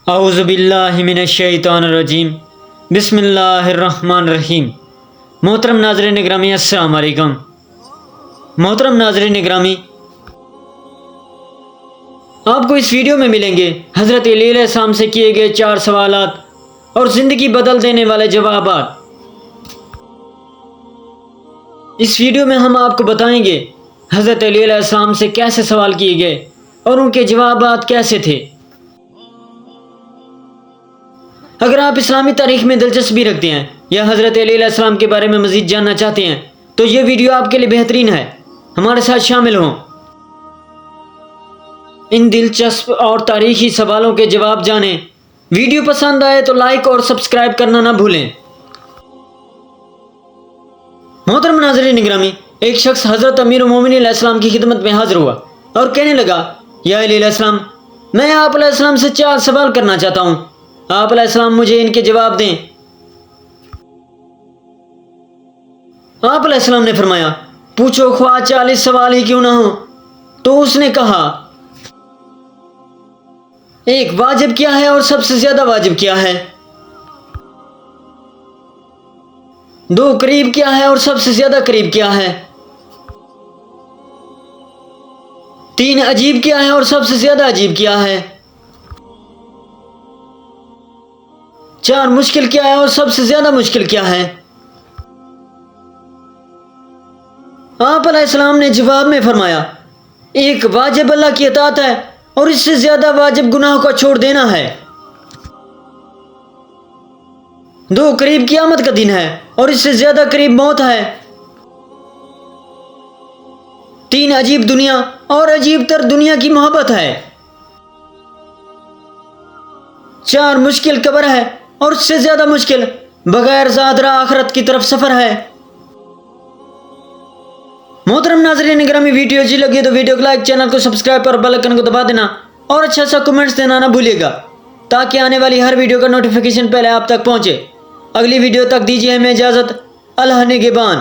اعوذ باللہ من الشیطان الرجیم بسم اللہ الرحمن الرحیم۔ محترم ناظرین گرامی السلام علیکم۔ محترم ناظرین گرامی، آپ کو اس ویڈیو میں ملیں گے حضرت علی علیہ السلام سے کیے گئے 4 سوالات اور زندگی بدل دینے والے جوابات۔ اس ویڈیو میں ہم آپ کو بتائیں گے حضرت علی علیہ السلام سے کیسے سوال کیے گئے اور ان کے جوابات کیسے تھے۔ اگر آپ اسلامی تاریخ میں دلچسپی رکھتے ہیں یا حضرت علی علیہ السلام کے بارے میں مزید جاننا چاہتے ہیں تو یہ ویڈیو آپ کے لیے بہترین ہے، ہمارے ساتھ شامل ہوں۔ ان دلچسپ اور تاریخی سوالوں کے جواب جانیں۔ ویڈیو پسند آئے تو لائک اور سبسکرائب کرنا نہ بھولیں۔ محترم ناظرین گرامی، ایک شخص حضرت امیر المومنین علیہ السلام کی خدمت میں حاضر ہوا اور کہنے لگا، یا علی علیہ السلام، میں آپ علیہ السلام سے 4 سوال کرنا چاہتا ہوں، آپ علیہ السلام مجھے ان کے جواب دیں۔ آپ علیہ السلام نے فرمایا، پوچھو خواہ 40 سوال ہی کیوں نہ ہو۔ تو اس نے کہا، 1 واجب کیا ہے اور سب سے زیادہ واجب کیا ہے؟ 2 قریب کیا ہے اور سب سے زیادہ قریب کیا ہے؟ 3 عجیب کیا ہے اور سب سے زیادہ عجیب کیا ہے؟ 4 مشکل کیا ہے اور سب سے زیادہ مشکل کیا ہے؟ آپ علیہ السلام نے جواب میں فرمایا، 1 واجب اللہ کی اطاعت ہے اور اس سے زیادہ واجب گناہوں کا چھوڑ دینا ہے۔ 2 قریب قیامت کا دن ہے اور اس سے زیادہ قریب موت ہے۔ 3 عجیب دنیا اور عجیب تر دنیا کی محبت ہے۔ 4 مشکل قبر ہے اور اس سے زیادہ مشکل بغیر ذات رہا آخرت کی طرف سفر ہے۔ محترم ناظرین گرامی، ویڈیو اچھی لگی تو ویڈیو کو لائک، چینل کو سبسکرائب اور بیل آئیکن کو دبا دینا اور اچھا سا کمنٹس دینا نہ بھولیے گا تاکہ آنے والی ہر ویڈیو کا نوٹیفیکیشن پہلے آپ تک پہنچے۔ اگلی ویڈیو تک دیجیے ہمیں اجازت۔ اللہ نگہبان۔